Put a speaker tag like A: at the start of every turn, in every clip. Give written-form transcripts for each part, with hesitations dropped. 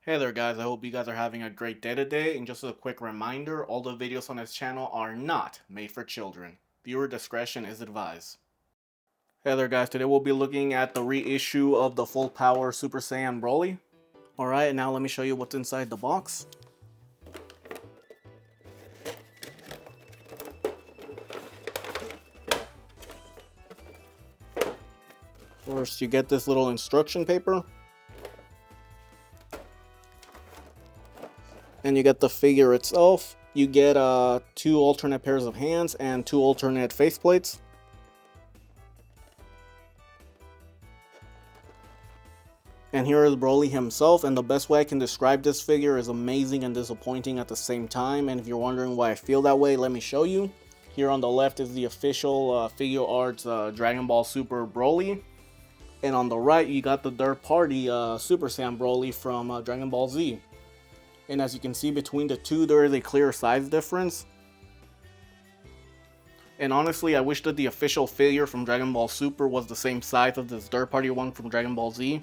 A: Hey there guys, I hope you guys are having a great day today, and just a quick reminder, all the videos on this channel are not made for children. Viewer discretion is advised. Hey there guys, today we'll be looking at the reissue of the Full Power Super Saiyan Broly. Alright, now let me show you what's inside the box. First you get this little instruction paper. And you get the figure itself. You get two alternate pairs of hands and two alternate faceplates. And here is Broly himself, and the best way I can describe this figure is amazing and disappointing at the same time. And if you're wondering why I feel that way, let me show you. Here on the left is the official Figuarts Dragon Ball Super Broly. And on the right, you got the third party Super Saiyan Broly from Dragon Ball Z. And as you can see, between the two, there is a clear size difference. And honestly, I wish that the official figure from Dragon Ball Super was the same size as this third party one from Dragon Ball Z.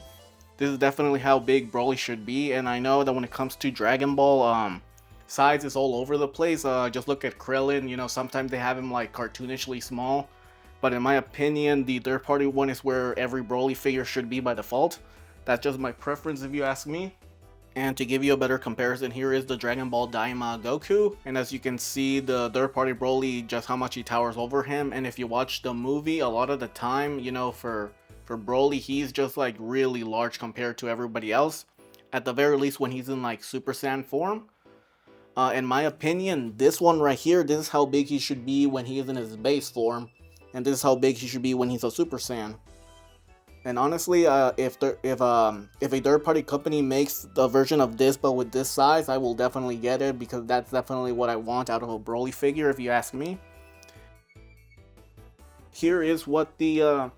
A: This is definitely how big Broly should be, and I know that when it comes to Dragon Ball, size is all over the place. Just look at Krillin, you know, sometimes they have him like cartoonishly small. But in my opinion, the third party one is where every Broly figure should be by default. That's just my preference if you ask me. And to give you a better comparison, here is the Dragon Ball Daima Goku. And as you can see, the third party Broly, just how much he towers over him. And if you watch the movie, a lot of the time, you know, for Broly, he's just like really large compared to everybody else. At the very least when he's in like Super Saiyan form. In my opinion, this one right here, this is how big he should be when he is in his base form. And this is how big he should be when he's a Super Saiyan. And honestly, if a third-party company makes the version of this but with this size, I will definitely get it, because that's definitely what I want out of a Broly figure, if you ask me. Here is what the other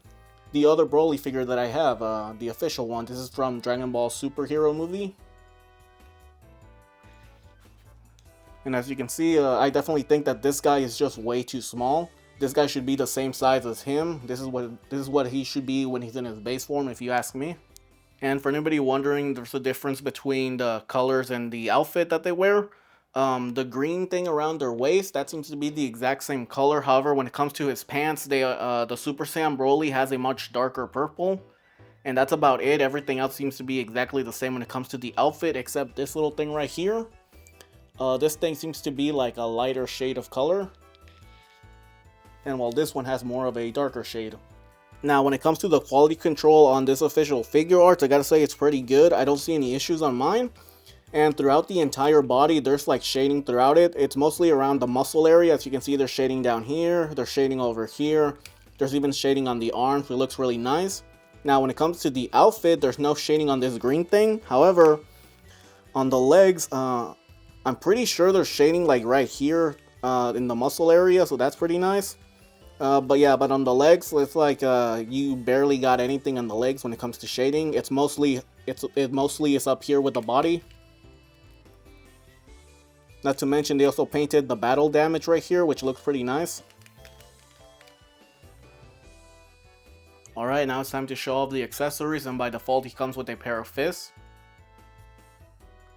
A: Broly figure that I have, the official one. This is from Dragon Ball Superhero movie. And as you can see, I definitely think that this guy is just way too small. This guy should be the same size as him. This is what he should be when he's in his base form, if you ask me. And for anybody wondering, there's a difference between the colors and the outfit that they wear. The green thing around their waist, that seems to be the exact same color. However, when it comes to his pants, the Super Saiyan Broly has a much darker purple. And that's about it. Everything else seems to be exactly the same when it comes to the outfit, except this little thing right here. This thing seems to be like a lighter shade of color. And while this one has more of a darker shade. Now, when it comes to the quality control on this official Figuarts, I gotta say it's pretty good. I don't see any issues on mine. And throughout the entire body, there's like shading throughout it. It's mostly around the muscle area. As you can see, there's shading down here. There's shading over here. There's even shading on the arms, which looks really nice. Now, when it comes to the outfit, there's no shading on this green thing. However, on the legs, I'm pretty sure there's shading like right here in the muscle area, so that's pretty nice. But on the legs, it's like you barely got anything on the legs when it comes to shading. It's mostly is up here with the body. Not to mention, they also painted the battle damage right here, which looks pretty nice. Alright, now it's time to show off the accessories, and by default he comes with a pair of fists.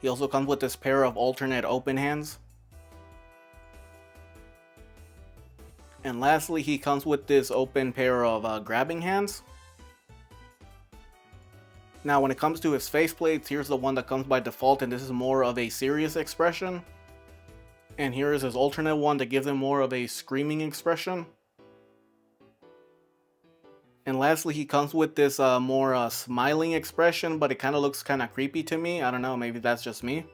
A: He also comes with this pair of alternate open hands. And lastly, he comes with this open pair of grabbing hands. Now, when it comes to his faceplates, here's the one that comes by default, and this is more of a serious expression. And here is his alternate one that gives him more of a screaming expression. And lastly, he comes with this more smiling expression, but it kind of looks kind of creepy to me. I don't know, maybe that's just me.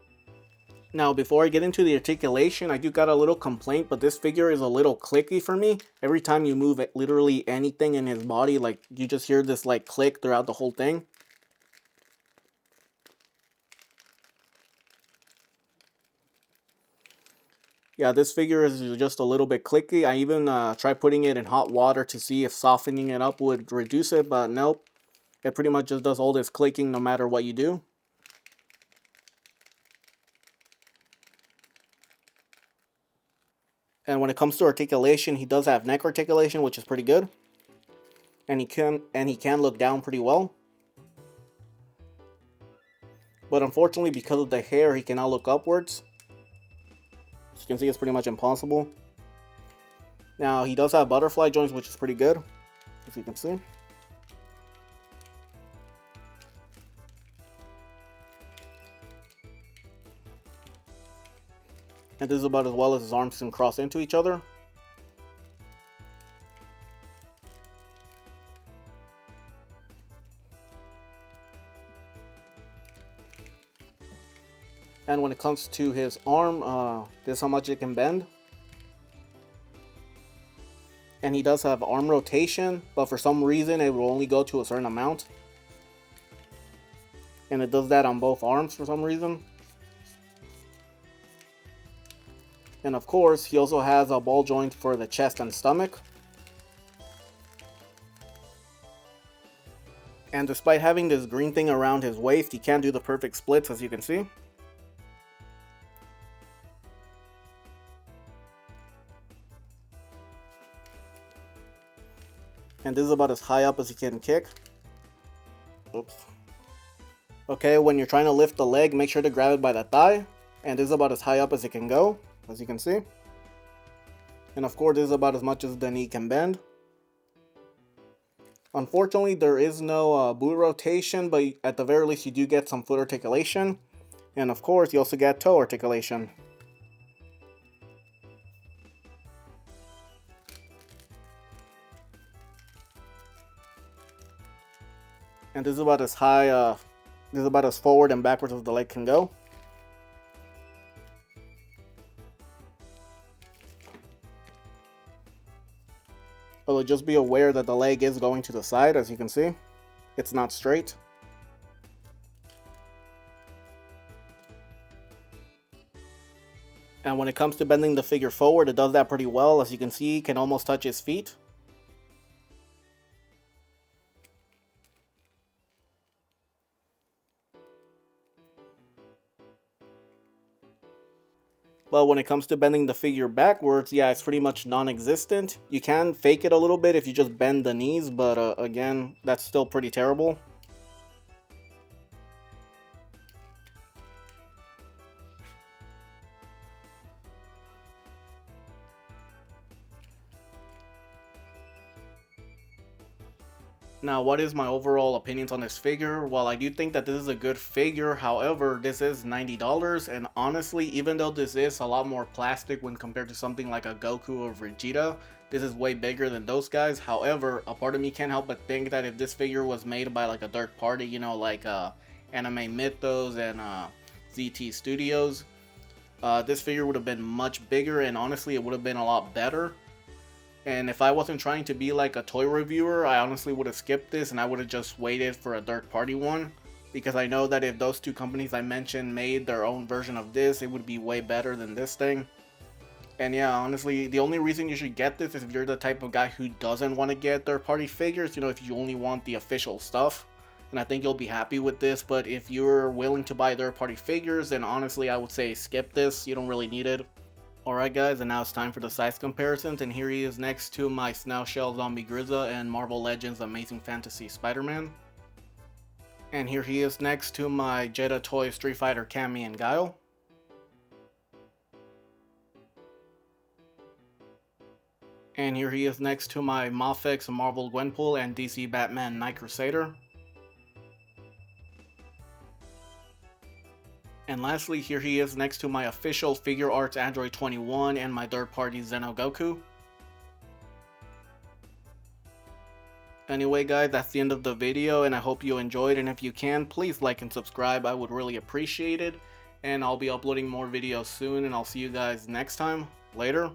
A: Now, before I get into the articulation, I do got a little complaint, but this figure is a little clicky for me. Every time you move literally anything in his body, like, you just hear this, like, click throughout the whole thing. Yeah, this figure is just a little bit clicky. I even tried putting it in hot water to see if softening it up would reduce it, but nope. It pretty much just does all this clicking no matter what you do. And when it comes to articulation, he does have neck articulation, which is pretty good. And he can look down pretty well. But unfortunately, because of the hair, he cannot look upwards. As you can see, it's pretty much impossible. Now, he does have butterfly joints, which is pretty good, as you can see. And this is about as well as his arms can cross into each other. And when it comes to his arm, this is how much it can bend. And he does have arm rotation, but for some reason it will only go to a certain amount. And it does that on both arms for some reason. And of course, he also has a ball joint for the chest and stomach. And despite having this green thing around his waist, he can't do the perfect splits, as you can see. And this is about as high up as he can kick. Oops. Okay, when you're trying to lift the leg, make sure to grab it by the thigh. And this is about as high up as it can go, as you can see. And of course, this is about as much as the knee can bend. Unfortunately, there is no boot rotation, but at the very least, you do get some foot articulation. And of course, you also get toe articulation. And this is about as high, this is about as forward and backwards as the leg can go. Although just be aware that the leg is going to the side, as you can see. It's not straight. And when it comes to bending the figure forward, it does that pretty well. As you can see, it can almost touch his feet. But when it comes to bending the figure backwards, yeah, it's pretty much non-existent. You can fake it a little bit if you just bend the knees, but again, that's still pretty terrible. Now, what is my overall opinions on this figure? Well, I do think that this is a good figure. However, this is $90, and honestly, even though this is a lot more plastic when compared to something like a Goku or Vegeta, this is way bigger than those guys. However, a part of me can't help but think that if this figure was made by like a third party, you know, like Anime Mythos and ZT Studios, this figure would have been much bigger, and honestly, it would have been a lot better. And if I wasn't trying to be like a toy reviewer, I honestly would have skipped this and I would have just waited for a third party one. Because I know that if those two companies I mentioned made their own version of this, it would be way better than this thing. And yeah, honestly, the only reason you should get this is if you're the type of guy who doesn't want to get third party figures. You know, if you only want the official stuff. And I think you'll be happy with this. But if you're willing to buy third party figures, then honestly I would say skip this. You don't really need it. Alright guys, and now it's time for the size comparisons, and here he is next to my Snail Shell Zombie Grizza and Marvel Legends Amazing Fantasy Spider-Man. And here he is next to my Jetta Toy Street Fighter Cammy and Guile. And here he is next to my Mafex Marvel Gwenpool and DC Batman Night Crusader. And lastly, here he is next to my official Figuarts Android 21 and my third-party Xeno Goku. Anyway guys, that's the end of the video, and I hope you enjoyed, and if you can, please like and subscribe. I would really appreciate it. And I'll be uploading more videos soon, and I'll see you guys next time. Later.